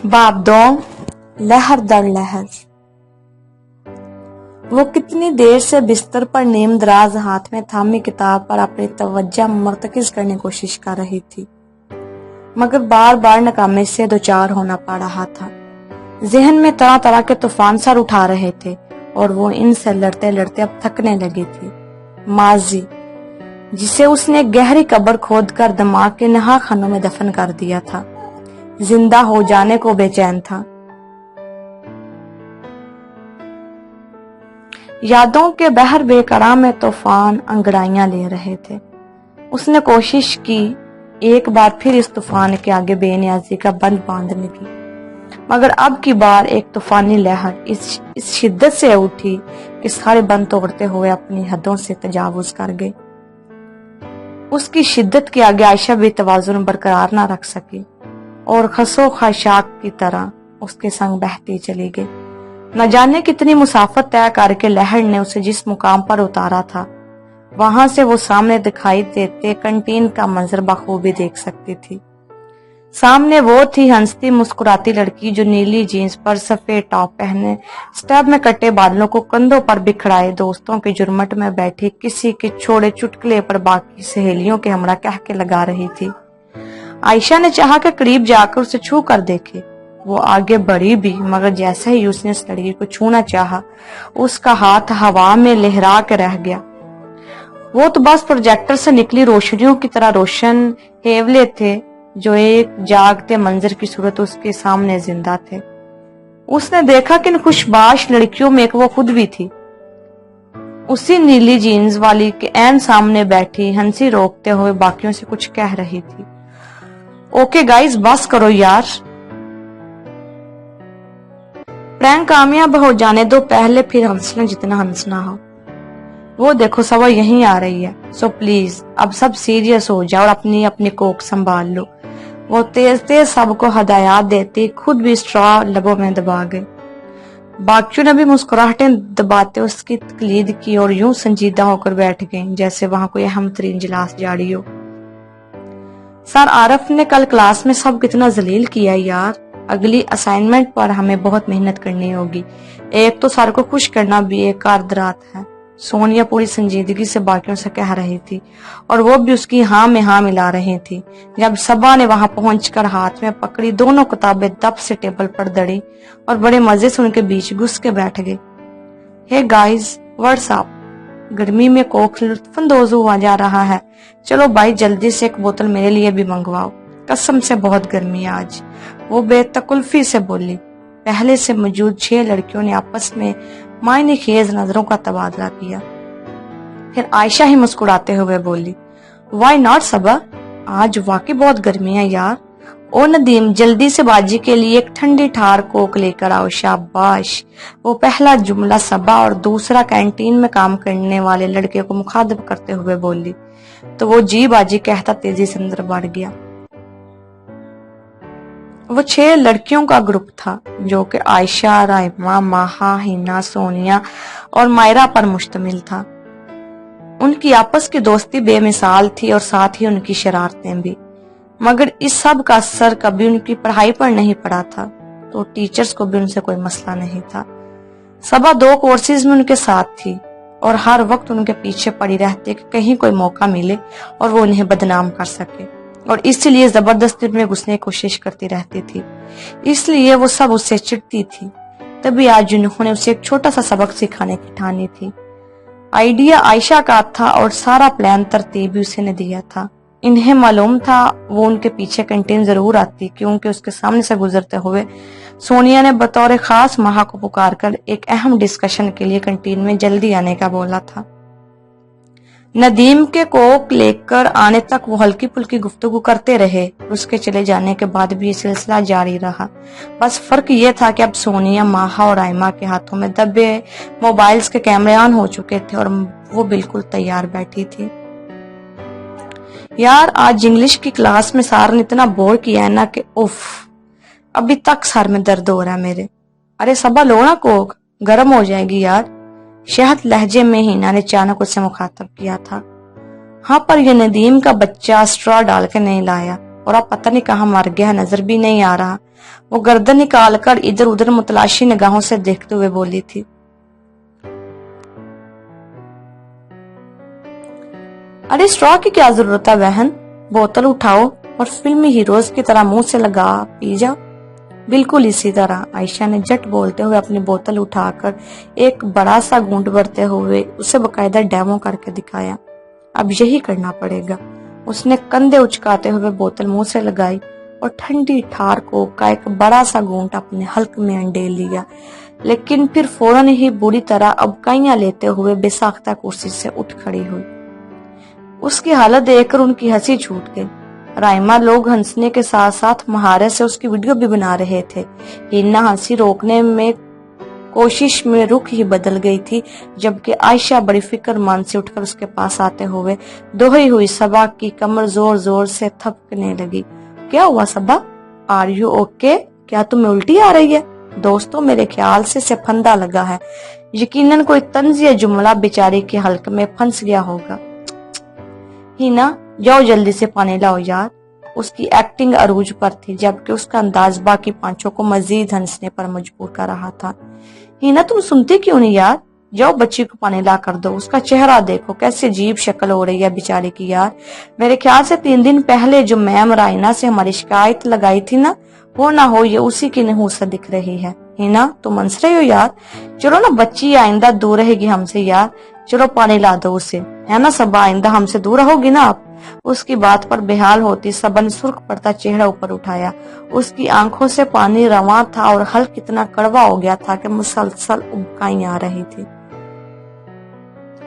बाप दो लहर दर लहर। वो कितनी देर से बिस्तर पर नीम दराज हाथ में थामी किताब पर अपनी तवज्जो मरतकिज करने की कोशिश कर रही थी, मगर बार बार नाकामी से दो चार होना पड़ रहा था। जहन में तरह तरह के तूफान सर उठा रहे थे और वो इनसे लड़ते लड़ते अब थकने लगी थी। माजी, जिसे उसने गहरी कब्र खोदकर दिमाग के नहा खानों में दफन कर दिया था, जिंदा हो जाने को बेचैन था। यादों के बहर बेकरार में तूफान अंगड़ाइयां ले रहे थे। उसने कोशिश की एक बार फिर इस तूफान के आगे बेनियाजी का बंद बांधने की, मगर अब की बार एक तूफानी लहर इस शिद्दत से उठी कि सारे बंद तोड़ते हुए अपनी हदों से तजावुज कर गई। उसकी शिद्दत के आगे आयशा भी तवाज़ुन बरकरार न रख सकी और खसो खशाक की तरह उसके संग बहती चली गई। न जाने कितनी मुसाफत तय करके लहर ने उसे जिस मुकाम पर उतारा था, वहां से वो सामने दिखाई देते कैंटीन का मंजर बखूबी देख सकती थी। सामने वो थी हंसती मुस्कुराती लड़की जो नीली जीन्स पर सफेद टॉप पहने, स्टैब में कटे बालों को कंधों पर बिखराए दोस्तों के जुर्मट में बैठी किसी के छोड़े चुटकुले पर बाकी सहेलियों के हमरा कह के लगा रही थी। आयशा ने चाहा कि करीब जाकर उसे छू कर देखे। वो आगे बढ़ी भी, मगर जैसे ही उसने उस लड़की को छूना चाहा, उसका हाथ हवा में लहरा के रह गया। वो तो बस प्रोजेक्टर से निकली रोशनियों की तरह रोशन हेवले थे जो एक जागते मंजर की सूरत उसके सामने जिंदा थे। उसने देखा कि इन खुशबाश लड़कियों में एक वो खुद भी थी, उसी नीली जीन्स वाली के ऐन सामने बैठी हंसी रोकते हुए बाकियों से कुछ कह रही थी। ओके गाइस, बस करो यार, प्रैंक कामयाब हो जाने दो, पहले फिर हंसना जितना हंसना हो। वो देखो सवा यहीं आ रही है, सो प्लीज अब सब सीरियस हो जाओ और अपनी अपनी कोक संभाल लो। वो तेज तेज सबको हदायत देती खुद भी स्ट्रॉ लबों में दबा गई। बाकियों ने भी मुस्कुराहटें दबाते उसकी तकलीद की और यूं संजीदा होकर बैठ गईं जैसे वहां कोई अहम तरीन इजलास जारी हो। सर आरफ ने कल क्लास में सब कितना जलील किया यार, अगली असाइनमेंट पर हमें बहुत मेहनत करनी होगी। एक तो सर को खुश करना भी एक कारदरात है, सोनिया पूरी संजीदगी से बाकियों से कह रही थी और वो भी उसकी हाँ में हाँ मिला रही थी। जब सबा ने वहां पहुंचकर हाथ में पकड़ी दोनों किताबें दब से टेबल पर दड़ी और बड़े मजे से उनके बीच घुस के बैठ गई। Hey guys, what's up? गर्मी में कोक लुत्फानंदोज हुआ जा रहा है। चलो भाई जल्दी से एक बोतल मेरे लिए भी मंगवाओ, कसम से बहुत गर्मी है आज, वो बेतकल्फी से बोली। पहले से मौजूद 6 लड़कियों ने आपस में मायने खेज नजरों का तबादला किया। फिर आयशा ही मुस्कुराते हुए बोली, वाई नॉट सबा, आज वाकई बहुत गर्मी है यार। ओ नदीम, जल्दी से बाजी के लिए एक ठंडी ठार कोक लेकर आओ। शाबाश। वो पहला जुमला सबा और दूसरा कैंटीन में काम करने वाले लड़के को मुखातिब करते हुए बोली तो वो जी बाजी कहता तेजी से अंदर बढ़ गया। वो 6 लड़कियों का ग्रुप था जो कि आयशा, राइमा, माहा, हिना, सोनिया और मायरा पर मुश्तमिल था। उनकी आपस की दोस्ती बेमिसाल थी और साथ ही उनकी शरारतें भी, मगर इस सब का असर कभी उनकी पढ़ाई पर नहीं पड़ा था, तो टीचर्स को भी उनसे कोई मसला नहीं था। सबा 2 कोर्सेज में उनके साथ थी और हर वक्त उनके पीछे पड़ी रहती कि कहीं कोई मौका मिले और वो उन्हें बदनाम कर सके, और इसलिए जबरदस्ती में घुसने की कोशिश करती रहती थी। इसलिए वो सब उससे चिढ़ती थी। तभी आज उन्होंने उसे एक छोटा सा सबक सिखाने की ठानी थी। आइडिया आयशा का था और सारा प्लान तरतीब भी उसे ने दिया था। इन्हें मालूम था वो उनके पीछे कैंटीन जरूर आती, क्योंकि उसके सामने से गुजरते हुए सोनिया ने बतौर खास माहा को पुकारकर एक अहम डिस्कशन के लिए कैंटीन में जल्दी आने का बोला था। नदीम के कोक लेकर आने तक वो हल्की फुल्की गुफ्तगू करते रहे। उसके चले जाने के बाद भी ये सिलसिला जारी रहा। बस फर्क ये था कि अब सोनिया, माहा और आयमा के हाथों में दबे मोबाइल्स के कैमरे ऑन हो चुके थे और वो बिल्कुल तैयार बैठी थी। यार आज इंग्लिश की क्लास में सर ने इतना बोर किया है ना कि उफ, अभी तक सर में दर्द हो रहा है मेरे। अरे सबा लो ना कोक, गर्म हो जाएगी यार, शहद लहजे में हिना ने अचानक उससे मुखातब किया था। हाँ, पर ये नदीम का बच्चा स्ट्रॉ डाल के नहीं लाया, और अब पता नहीं कहाँ मर गया है, नजर भी नहीं आ रहा। वो गर्दन निकाल कर इधर उधर मुतलाशी निगाहों से देखते हुए बोली थी, अरे स्ट्रॉ की क्या जरूरत है बहन, बोतल उठाओ और फिल्मी हीरोज की तरह मुंह से लगा पी जाओ। बिल्कुल इसी तरह, आयशा ने झट बोलते हुए अपनी बोतल उठाकर एक बड़ा सा घूंट भरते हुए उसे बकायदा डेमो करके दिखाया। अब यही करना पड़ेगा। उसने कंधे उचकाते हुए बोतल मुंह से लगाई और ठंडी ठार कोक का एक बड़ा सा घूंट अपने हल्क में अंडेल लिया, लेकिन फिर फौरन ही बुरी तरह अबकाइयां लेते हुए बेसाख्ता कुर्सी से उठ खड़ी हुई। उसकी हालत देखकर उनकी हंसी छूट गई। राइमा लोग हंसने के साथ साथ महारत से उसकी वीडियो भी बना रहे थे। हिना हंसी रोकने में कोशिश में रुख ही बदल गई थी, जबकि आयशा बड़ी फिक्रमंद से उठकर उसके पास आते हुए दोहरी हुई सबा की कमर जोर जोर से थपकने लगी। क्या हुआ सबा, आर यू ओके? क्या तुम्हें उल्टी आ रही है? दोस्तों, मेरे ख्याल से इसे फंदा लगा है। यकीनन कोई तंज या जुमला बेचारी के हल्क में फंस गया होगा। हिना, जाओ जल्दी से पानी लाओ यार। उसकी एक्टिंग अरूज पर थी, जबकि उसका अंदाज बाकी पांचों को मजीद हंसने पर मजबूर कर रहा था। हिना, तुम सुनती क्यों नहीं यार? जाओ बच्ची को पानी ला कर दो। उसका चेहरा देखो, कैसी अजीब शक्ल हो रही है बेचारी की यार। मेरे ख्याल से 3 दिन पहले जो मैम राइना से हमारी शिकायत लगाई थी ना, वो ना हो ये उसी की नहूसत दिख रही है। हिना, तुम हंस रही हो यार? चलो ना, बच्ची आइंदा दूर रहेगी हमसे यार। चलो पानी ला दो उसे, है ना सबा? आइंदा हमसे दूर रहोगी ना आप? उसकी बात पर बेहाल होती सबा ने सुर्ख पड़ता चेहरा ऊपर उठाया। उसकी आंखों से पानी रवां था और हल्क इतना कड़वा हो गया था कि मुसलसल उबकाई आ रही थी।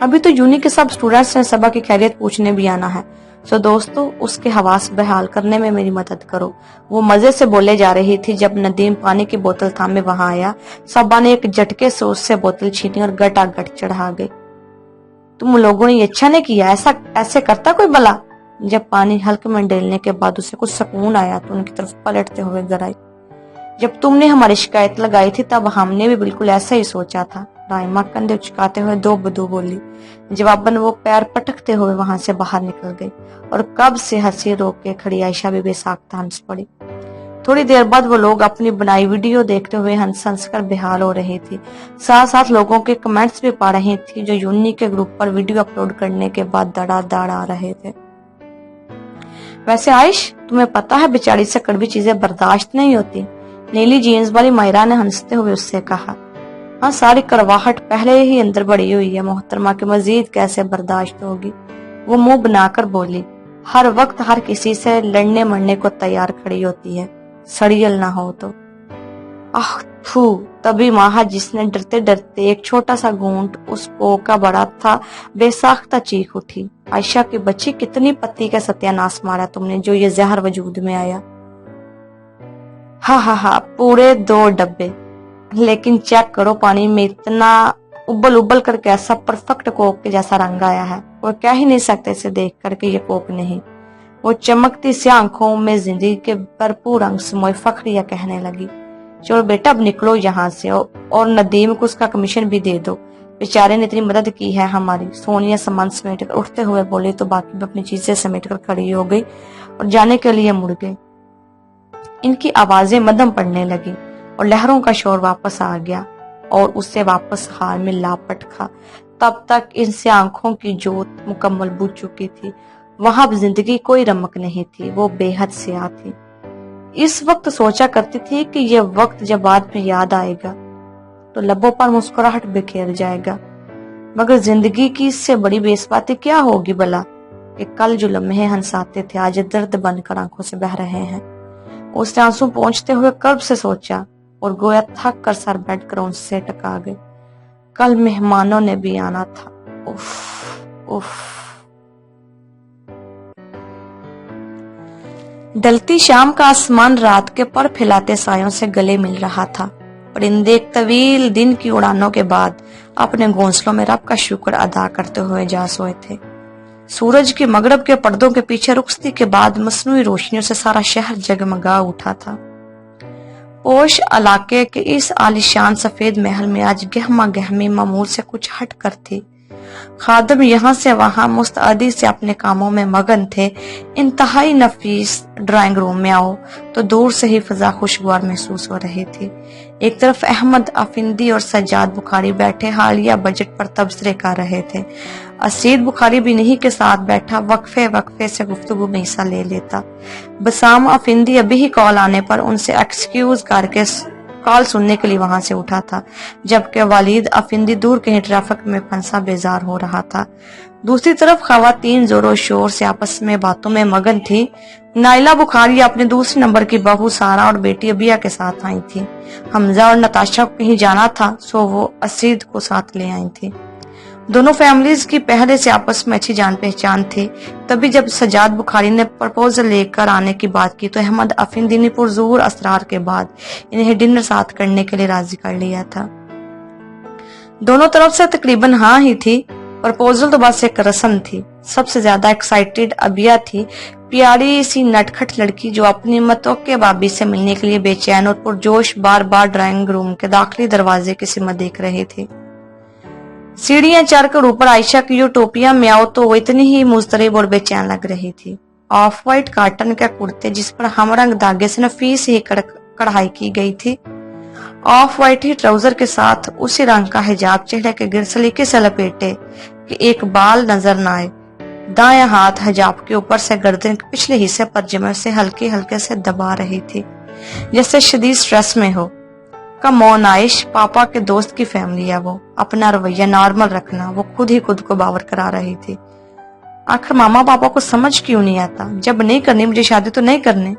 अभी तो यूनी के सब स्टूडेंट्स ने सबा की खैरियत पूछने भी आना है, सो दोस्तों उसके हवास बहाल करने में मेरी मदद करो। वो मजे से बोले जा रही थी जब नदीम पानी की बोतल थामे वहां आया। सबा ने एक झटके से उससे बोतल छीनी और गटागट चढ़ा गई। तुम लोगों ने अच्छा नहीं किया, ऐसे करता कोई भला? जब पानी हल्क में डेलने के बाद उसे कुछ सुकून आया तो उनकी तरफ पलटते हुए गराई, जब तुमने हमारी शिकायत लगाई थी तब हमने भी बिल्कुल ऐसा ही सोचा था। राइमा कंधे उचकाते हुए दो बदू बोली। जवाबन वो पैर पटकते हुए वहां से बाहर निकल गई और कब से हंसी रोक के खड़ी आयशा भी बेसाख्ता हंस पड़ी। थोड़ी देर बाद वो लोग अपनी बनाई वीडियो देखते हुए हंस हंस कर बेहाल हो रही थी। साथ साथ लोगों के कमेंट्स भी पा रही थी जो यूनी के ग्रुप पर वीडियो अपलोड करने के बाद धड़ाधड़ आ रहे थे। वैसे आयश, तुम्हें पता है बेचारी से कड़वी चीजें बर्दाश्त नहीं होती, नीली जीन्स वाली मायरा ने हंसते हुए उससे कहा। हाँ, सारी कड़वाहट पहले ही अंदर बढ़ी हुई है मोहतरमा, के मजीद कैसे बर्दाश्त होगी? वो मुंह बनाकर बोली। हर वक्त हर किसी से लड़ने मरने को तैयार खड़ी होती है, सड़ियल ना हो तो। आह थू, तभी माहा जिसने डरते डरते एक छोटा सा घूंट उस पोक का बड़ा था बेसाख्ता चीख उठी। आयशा की बच्ची, कितनी पति का सत्यानाश मारा तुमने जो ये जहर वजूद में आया। हा, पूरे 2 डब्बे। लेकिन चेक करो, पानी में इतना उबल उबल कर कैसा परफेक्ट कोक के जैसा रंग आया है। वो कह ही नहीं सकते इसे देख करके ये कोक नहीं। वो चमकती सी आंखों में जिंदगी के भरपूर रंग समोई फखरिया कहने लगी। चलो बेटा, अब निकलो यहाँ से और नदीम को उसका कमीशन भी दे दो, बेचारे ने इतनी मदद की है हमारी। सोनिया सामान समेट कर उठते हुए बोली तो बाकी भी अपनी चीजें समेट कर खड़ी हो गई और जाने के लिए मुड़ गई। इनकी आवाजें मदम पड़ने लगी और लहरों का शोर वापस आ गया और उससे वापस हार में लापट खा। तब तक इनसे आंखों की जोत मुकम्मल बुझ चुकी थी। वहां अब जिंदगी कोई रमक नहीं थी, वो बेहद स्याह थी। इस वक्त सोचा करती थी कि ये वक्त जब बाद में याद आएगा तो लबों पर मुस्कुराहट बिखेर जाएगा, मगर जिंदगी की इससे बड़ी बेइज्जती क्या होगी भला कि कल जो लम्हे हंसाते थे आज दर्द बनकर आंखों से बह रहे हैं। उसने आंसू पहुंचते हुए कर्ब से सोचा और गोया थक कर सर बैठ कर उनसे टका गए। कल मेहमानों ने भी आना था। उफ उफ। ढलती शाम का आसमान रात के पर फैलाते सायों से गले मिल रहा था। परिंदे एक तवील दिन की उड़ानों के बाद अपने घोंसलों में रब का शुक्र अदा करते हुए जा सोए थे। सूरज के मगरब के पर्दों के पीछे रुखसती के बाद मसनूई रोशनियों से सारा शहर जगमगा उठा था। पोश इलाके के इस आलीशान सफेद महल में आज गहमा गहमी मामूल से कुछ हट कर थी। खादिम यहाँ से वहां मुस्तैदी से अपने कामों में मगन थे। इंतहाई नफीस ड्राइंग रूम में आओ तो दूर से ही फिजा खुशगवार महसूस हो रही थी। एक तरफ अहमद अफिंदी और सज्जाद बुखारी बैठे हालिया बजट पर तबसरे कर रहे थे। असीद बुखारी भी इन्हीं के साथ बैठा वक्फे वक्फे से गुफ्तगू में हिस्सा ले लेता। बसाम अफिंदी अभी ही कॉल आने पर उनसे एक्सक्यूज करके कॉल सुनने के लिए वहां से उठा था, जबकि वालिद अफिंदी दूर कहीं ट्रैफिक में फंसा बेजार हो रहा था। दूसरी तरफ खवातीन जोरों शोर से आपस में बातों में मगन थी। नाइला बुखारी अपने दूसरे नंबर की बहू सारा और बेटी अबिया के साथ आई थी। हमजा और नताशा को कहीं जाना था, सो वो असीद को साथ ले आई थी। दोनों फैमिलीज की पहले से आपस में अच्छी जान पहचान थी। तभी जब सज्जाद बुखारी ने प्रपोजल लेकर आने की बात की तो अहमद अफिंदी ने पुरजोर असरार के बाद इन्हें डिनर साथ करने के लिए राजी कर लिया था। दोनों तरफ से तकरीबन हाँ ही थी। प्रपोजल तो बस एक रस्म थी। सबसे ज्यादा एक्साइटेड अबिया थी, प्यारी सी नटखट लड़की जो अपनी मतोके बाबी से मिलने के लिए बेचैन और पुरजोश बार बार ड्राइंग रूम के दाखिली दरवाजे की सिमत देख रही थी। सीढ़ियां चढ़कर ऊपर आयशा की यूटोपिया में आओ तो वो इतनी ही मुस्तरिब और बेचैन लग रही थी। ऑफ वाइट काटन के कुर्ते जिस पर हमरंग धागे से नफीस ही कढ़ाई की गई थी, ऑफ वाइट ही ट्राउजर के साथ उसी रंग का हिजाब चेहरे के गिर सलीके से लपेटे कि एक बाल नजर न आए। दाया हाथ हिजाब के ऊपर से गर्दन के पिछले हिस्से पर जमे से हल्के हल्के से दबा रही थी, जैसे शदीद स्ट्रेस में हो। कम ऑन आइश, पापा के दोस्त की फैमिली है वो, अपना रवैया नॉर्मल रखना। वो खुद ही खुद को बावर करा रही थी। आखिर मामा पापा को समझ क्यों नहीं आता, जब नहीं करनी मुझे शादी तो नहीं करनी।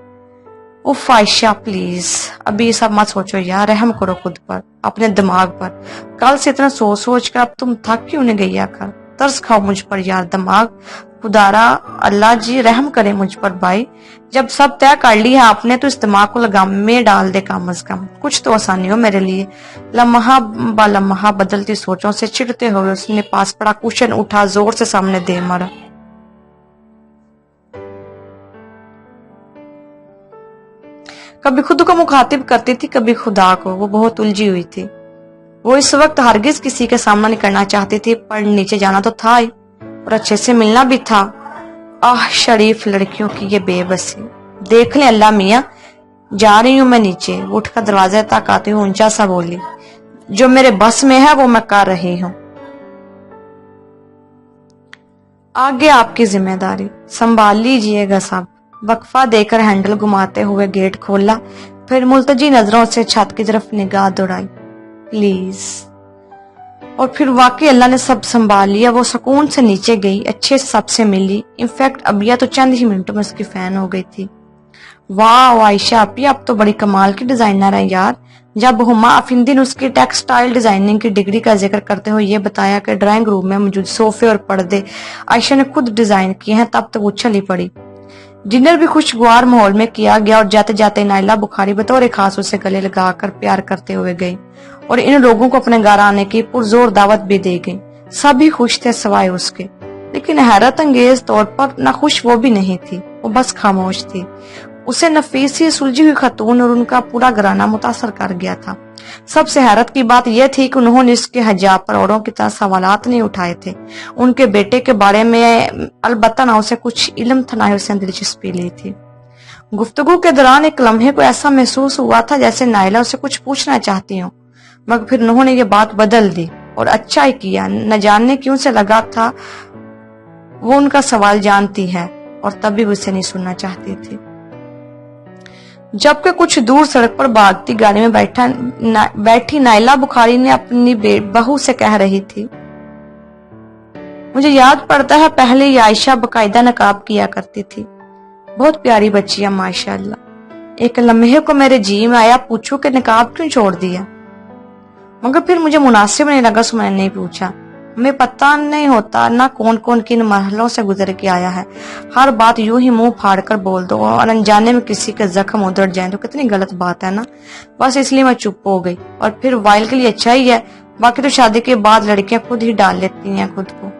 उफ आयशा प्लीज, अभी ये सब मत सोचो यार, रहम करो खुद पर, अपने दिमाग पर। कल से इतना सोच सोच कर अब तुम थक क्यों नहीं गई आकर? तरस खाओ मुझ पर यार, दिमाग खुदारा अल्लाह जी रहम करे मुझ पर भाई। जब सब तय कर लिया आपने तो इस दिमाग को लगाम में डाल दे कम अज कम, कुछ तो आसानी हो मेरे लिए। लम्हा ब लम्हा बदलती सोचों से चिढ़ते हुए उसने पास पड़ा कुशन उठा, जोर से सामने दे मारा। कभी खुद को मुखातिब करती थी, कभी खुदा को। वो बहुत उलझी हुई थी। वो इस वक्त हरगिज किसी के सामना नहीं करना चाहती थी, पर नीचे जाना तो था ही और अच्छे से मिलना भी था। आह शरीफ लड़कियों की ये बेबसी। देख ले अल्लाह मियाँ, जा रही हूं मैं नीचे। उठकर दरवाजे तक आती हूँ ऊंचा सा बोली, जो मेरे बस में है वो मैं कर रही हूँ, आगे आपकी जिम्मेदारी, संभाल लीजिएगा सब। वक्फा देकर हैंडल घुमाते हुए गेट खोला, फिर मुल्तजी नजरों से छत की तरफ निगाह दौड़ाई। प्लीज। और फिर वाकई अल्लाह ने सब संभाल लिया। वो सुकून से नीचे गई, अच्छे से सबसे मिली। इनफैक्ट अबिया तो चंद ही मिनटों में उसकी फैन हो गई थी। वाह आयशा अपी, अब तो बड़ी कमाल की डिजाइनर है यार। जब हुमा अफिंदी ने उसकी टेक्सटाइल डिजाइनिंग की डिग्री का जिक्र करते हुए ये बताया कि ड्राइंग रूम में मौजूद सोफे और पर्दे आयशा ने खुद डिजाइन किए हैं, तब तक उछल ही पड़ी। डिनर भी खुशगवार माहौल में किया गया और जाते जाते नाइला बुखारी बतौर खास उसे गले लगाकर प्यार करते हुए गई और इन लोगों को अपने घर आने की पुरजोर दावत भी दे गई। सभी खुश थे सिवाय उसके, लेकिन हैरत अंगेज तौर पर न खुश वो भी नहीं थी, वो बस खामोश थी। उसे नफीसी सुलझी हुई खतून और उनका पूरा घराना मुतासर कर गया था। सबसे हैरत की बात यह थी कि उन्होंने इसके हिजाब पर औरों की तरह सवालात नहीं उठाए थे। उनके बेटे के बारे में अलबत्ता ना उसे कुछ इल्म था, ना उसे दिलचस्पी ली थी। गुफ्तगू के दौरान एक लम्हे को ऐसा महसूस हुआ था जैसे नाइला उसे कुछ पूछना चाहती हो, मगर फिर उन्होंने ये बात बदल दी और अच्छा ही किया। न जानने क्यों से लगा था वो उनका सवाल जानती है और तब भी उसे नहीं सुनना चाहती थी। जबकि कुछ दूर सड़क पर भागती गाड़ी में बैठी नाइला बुखारी ने अपनी बहू से कह रही थी, मुझे याद पड़ता है पहले ये आयशा बकायदा नकाब किया करती थी, बहुत प्यारी बच्ची है माशाल्लाह। एक लम्हे को मेरे जी में आया पूछूं कि नकाब क्यों छोड़ दिया, मगर फिर मुझे मुनासिब नहीं लगा, सो मैंने नहीं पूछा। हमें पता नहीं होता ना कौन कौन किन मरहलों से गुजर के आया है। हर बात यूं ही मुंह फाड़ कर बोल दो और अनजाने में किसी के जख्म उधर जाए तो कितनी गलत बात है ना। बस इसलिए मैं चुप हो गई। और फिर वाइल के लिए अच्छा ही है, बाकी तो शादी के बाद लड़कियां खुद ही डाल लेती हैं खुद को।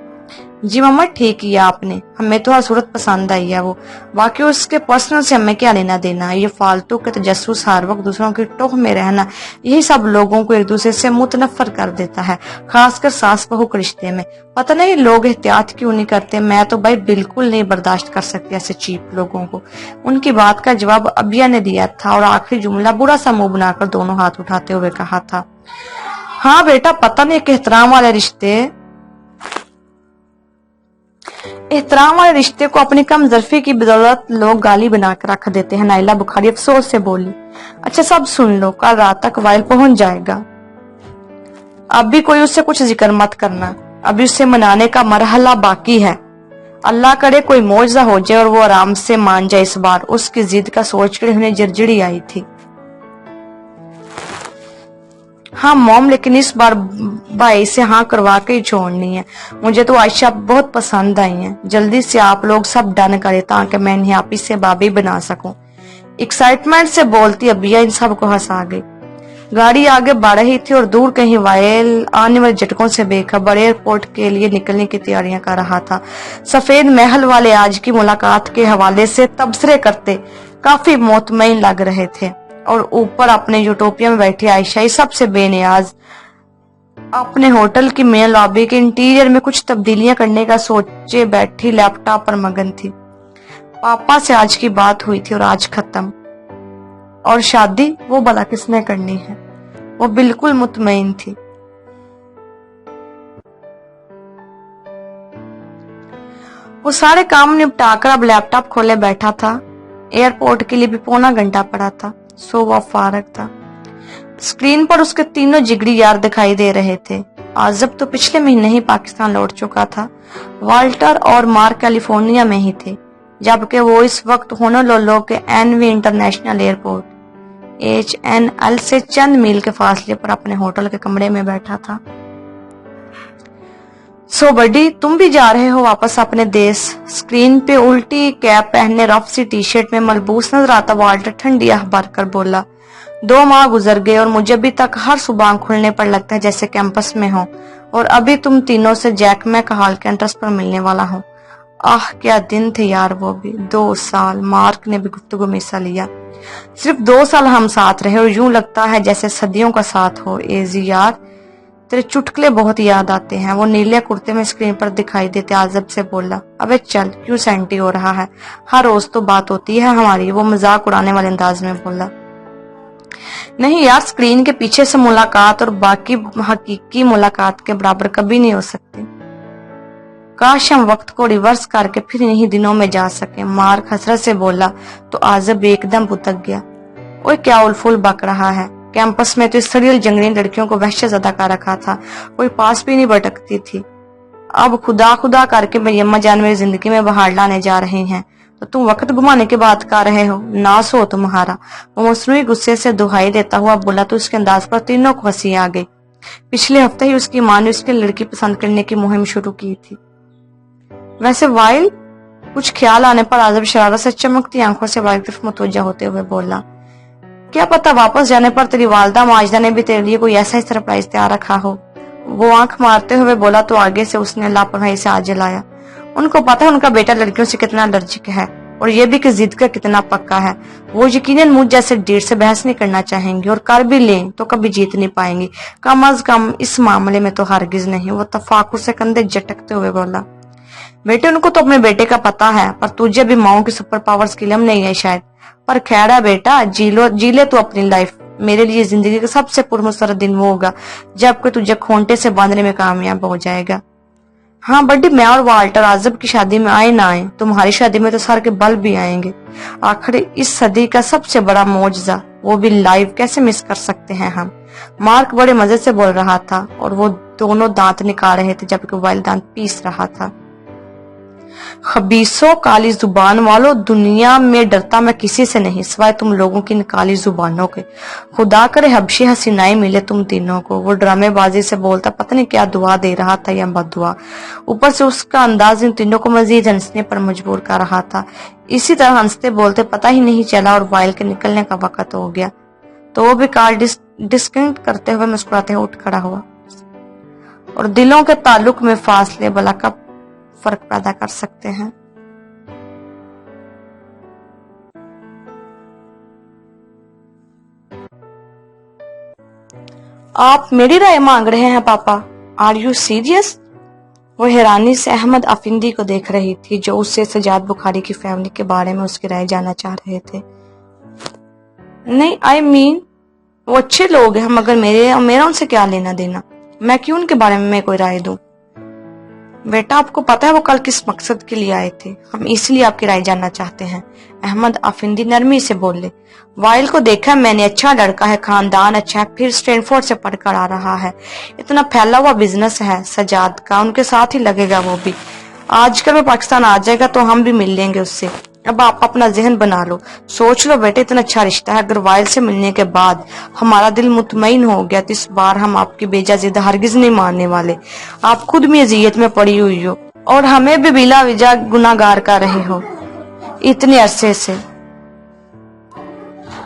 जी मामा ठीक किया आपने, हमें तो हर सूरत पसंद आई है वो, बाकी उसके पर्सनल से हमें क्या लेना देना है। ये फालतू के तजस्सुस, हर वक्त दूसरों की टोह में रहना, यही सब लोगों को एक दूसरे से मुतनफर कर देता है, खासकर सास बहू के रिश्ते में। पता नहीं लोग एहतियात क्यों नहीं करते। मैं तो भाई बिल्कुल नहीं बर्दाश्त कर सकती ऐसे चीप लोगों को। उनकी बात का जवाब अबिया ने दिया था और आखिरी जुमला बुरा सा मुंह बनाकर दोनों हाथ उठाते हुए कहा था, हाँ बेटा पता नहीं कि एहतराम वाले रिश्ते को अपनी कम ज़र्फी की बदौलत लोग गाली बनाकर रख देते हैं। नाइला बुखारी अफसोस से बोली, अच्छा सब सुन लो, कल रात तक वाइल पहुंच जाएगा। अब भी कोई उससे कुछ जिक्र मत करना, अभी उससे मनाने का मरहला बाकी है। अल्लाह करे कोई मौजज़ा हो जाए और वो आराम से मान जाए इस बार। उसकी जिद का सोचकर उन्हें जर्जरी आई थी। हाँ मॉम, लेकिन इस बार भाई से हाँ करवा के ही छोड़नी है। मुझे तो आयशा बहुत पसंद आई है। जल्दी से आप लोग सब डन करें ताकि मैं इन्हें आप से बाबी बना सकूं। एक्साइटमेंट से बोलती अबिया इन सब को हंसा गई। गाड़ी आगे बढ़ रही थी और दूर कहीं वायल आने वाले झटकों से बेखबर एयरपोर्ट के लिए निकलने की तैयारियां कर रहा था। सफेद महल वाले आज की मुलाकात के हवाले से तबसरे करते काफी मुतमईन लग रहे थे और ऊपर अपने यूटोपिया में बैठी आयशा सबसे बेनियाज अपने होटल की मेन लॉबी के इंटीरियर में कुछ तब्दीलियां करने का सोचे बैठी लैपटॉप पर मगन थी। पापा से आज की बात हुई थी और आज खत्म, और शादी वो भला किसने करनी है। वो बिल्कुल मुतमईन थी। वो सारे काम निपटाकर अब लैपटॉप खोले बैठा था। एयरपोर्ट के लिए भी पौना घंटा पड़ा था, सो वह फारग था। स्क्रीन पर उसके तीनों जिगरी यार दिखाई दे रहे थे। आज़ब तो पिछले महीने ही पाकिस्तान लौट चुका था। वाल्टर और मार्क कैलिफोर्निया में ही थे, जबकि वो इस वक्त होनोलुलु के एनवी इंटरनेशनल एयरपोर्ट HNL से चंद मील के फासले पर अपने होटल के कमरे में बैठा था। सो बडी, तुम भी जा रहे हो वापस अपने देश? स्क्रीन पे उल्टी कैप पहने रफ सी टी शर्ट में मलबूस नजर आता वाल्टर ठंडी आह भरकर बोला, 2 माह गुजर गए और मुझे अभी तक हर सुबह खुलने पर लगता है जैसे कैंपस में हो, और अभी तुम तीनों से जैक में हॉल कैंपस पर मिलने वाला हूँ। आह क्या दिन थे यार वो भी। 2 साल, मार्क ने भी गुफ्तगू में हिस्सा लिया। सिर्फ 2 साल हम साथ रहे और यूं लगता है जैसे सदियों का साथ हो। एजी यार, तेरे चुटकुले बहुत याद आते हैं। वो नीले कुर्ते में स्क्रीन पर दिखाई देते आज़ब से बोला, अबे चल क्यों सेंटी हो रहा है, हर रोज तो बात होती है हमारी। वो मजाक उड़ाने वाले अंदाज में बोला, नहीं यार, स्क्रीन के पीछे से मुलाकात और बाकी हकीकी मुलाकात के बराबर कभी नहीं हो सकती। काश हम वक्त को रिवर्स करके फिर इन्हीं दिनों में जा सके। मार्क हसरत से बोला तो आज़ब एकदम भुतक गया। ओए क्या उलफुल बक रहा है, कैंपस में तो इस सड़ियल जंगली लड़कियों को वहशत ज़्यादा कर रखा था, कोई पास भी नहीं भटकती थी। अब खुदा खुदा करके मरियम्मा जान मेरी जिंदगी में बहार लाने जा रहे हैं तो तुम वक्त घुमाने की बात कर रहे हो, नास हो तुम्हारा। वो मसनूई गुस्से से दुहाई देता हुआ बोला तो उसके अंदाज पर तीनों को हंसी आ गई। पिछले हफ्ते ही उसकी माँ ने उसकी लड़की पसंद करने की मुहिम शुरू की थी। वैसे वाइल, कुछ ख्याल आने पर आज़ब शरारत से चमकती आंखों से वाइल की तरफ मुतवज्जा होते हुए बोला, क्या पता वापस जाने पर तेरी वालदा माजिदा ने भी तेरे लिए कोई ऐसा ही सरप्राइज तैयार रखा हो। वो आंख मारते हुए बोला तो आगे से उसने लापरवाही से आगे लाया। उनको पता है उनका बेटा लड़कियों से कितना एलर्जिक है और ये भी कि जिद का कितना पक्का है। वो यकीनन मुझ जैसे डेढ़ से बहस नहीं करना चाहेंगे और कर भी लें तो कभी जीत नहीं पाएंगे, कम अज कम इस मामले में तो हरगिज नहीं। वो तफाकुर से कंधे झटकते हुए बोला, बेटे उनको तो अपने बेटे का पता है, पर तुझे भी माओ की सुपर पावर्स की इल्म नहीं है शायद। पर खैर है बेटा, जी ले तो अपनी लाइफ। मेरे लिए जिंदगी का सबसे पुरमसरत दिन वो होगा जबकि तुझे खोंटे से बांधने में कामयाब हो जाएगा। हाँ बड्डी, मैं और वाल्टर आज़ब की शादी में आए ना आए, तुम्हारी शादी में तो सर के बल भी आएंगे। आखिर इस सदी का सबसे बड़ा मौजज़ा, वो भी लाइव, कैसे मिस कर सकते हैं हम। मार्क बड़े मजे से बोल रहा था और वो दोनों दांत निकाल रहे थे जबकि वाइल दांत पीस रहा था। खबीसों, काली जुबान वालों, दुनिया में डरता मैं किसी से नहीं सिवाय तुम लोगों की इन काली जुबानों के। खुदा करे हबशी हसीनाएं मिले तुम तीनों को। वो ड्रामेबाजी से बोलता पता नहीं क्या दुआ दे रहा था या बददुआ। ऊपर से उसका अंदाज इन तीनों को मजीद हंसने पर मजबूर कर रहा था। इसी तरह हंसते बोलते पता ही नहीं चला और वाइल के निकलने का वक्त हो गया तो वो भी कार डिस्कनेक्ट करते हुए मुस्कुराते हुए उठ खड़ा हुआ और दिलों के ताल्लुक में फासले भला कब फर्क पैदा कर सकते हैं। आप मेरी राय मांग रहे हैं पापा? Are you serious? वो हैरानी से अहमद अफिंदी को देख रही थी, जो उससे सजाद बुखारी की फैमिली के बारे में उसकी राय जानना चाह रहे थे। नहीं, आई मीन वो अच्छे लोग हैं, मगर मेरा उनसे क्या लेना देना? मैं क्यों उनके बारे में कोई राय दूं? बेटा, आपको पता है वो कल किस मकसद के लिए आए थे? हम इसलिए आपकी राय जानना चाहते हैं। अहमद अफिंदी नरमी से बोले। वाइल को देखा मैंने, अच्छा लड़का है, खानदान अच्छा है, फिर स्टैनफोर्ड से पढ़कर आ रहा है, इतना फैला हुआ बिजनेस है सजाद का, उनके साथ ही लगेगा वो भी। आजकल वो पाकिस्तान आ जाएगा तो हम भी मिल लेंगे उससे। अब आप अपना जहन बना लो, सोच लो बेटे, इतना अच्छा रिश्ता है। अगर वाइल से मिलने के बाद हमारा दिल मुतमईन हो गया तो इस बार हम आपकी बेजा जिद हरगिज नहीं मानने वाले। आप खुद भी अजियत में पड़ी हुई हो और हमें भी बिला वजह गुनाहगार कर रहे हो इतने अरसे से।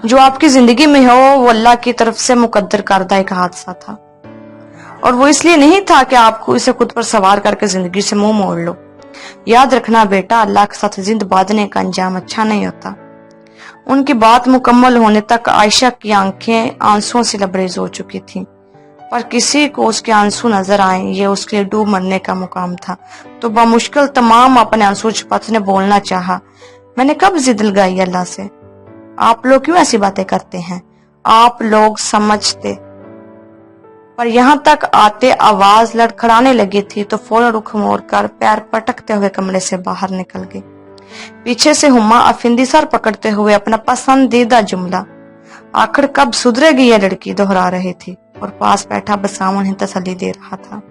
जो आपकी जिंदगी में हो वो अल्लाह की तरफ से मुकद्दर करदा एक हादसा था, और वो इसलिए नहीं था कि आपको इसे खुद पर सवार करके जिंदगी से मुंह मोड़ लो। याद रखना बेटा, अल्लाह के साथ जिंद बांधने का अंजाम अच्छा नहीं होता। उनकी बात मुकम्मल होने तक आयशा की आंखें आंसुओं से लबरेज हो चुकी थीं, पर किसी को उसके आंसू नजर आए ये उसके लिए डूब मरने का मुकाम था। तो बामुश्किल तमाम अपने आंसू छुपाते ने बोलना चाहा, मैंने कब जिद लगाई अल्लाह से? आप लोग क्यों ऐसी बातें करते हैं? आप लोग समझते। पर यहाँ तक आते आवाज लड़खड़ाने लगी थी तो फौरन रुख मोड़कर पैर पटकते हुए कमरे से बाहर निकल गई। पीछे से हुमा अफिंदी सर पकड़ते हुए अपना पसंदीदा जुमला, आखिर कब सुधरेगी यह लड़की, दोहरा रही थी, और पास बैठा बसाम उन्हें तसल्ली दे रहा था।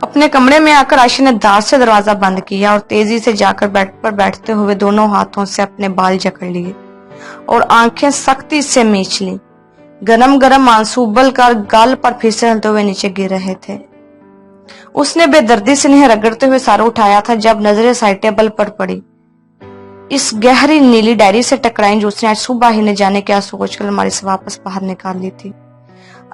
अपने कमरे में आकर आयशा ने दार से दरवाजा बंद किया और तेजी से जाकर बेड पर बैठते हुए दोनों हाथों से अपने बाल जकड़ लिए और आंखें सख्ती से मींच ली। गरम गरम आंसू उबल कर गाल पर फिसलते हुए नीचे गिर रहे थे। उसने बेदर्दी से इन्हें रगड़ते हुए सर उठाया था जब नजरें साइड टेबल पर पड़ी। इस गहरी नीली डायरी से टकराई जो उसने आज सुबह ही न जाने क्या सोचकर अलमारी से वापस बाहर निकाल ली थी।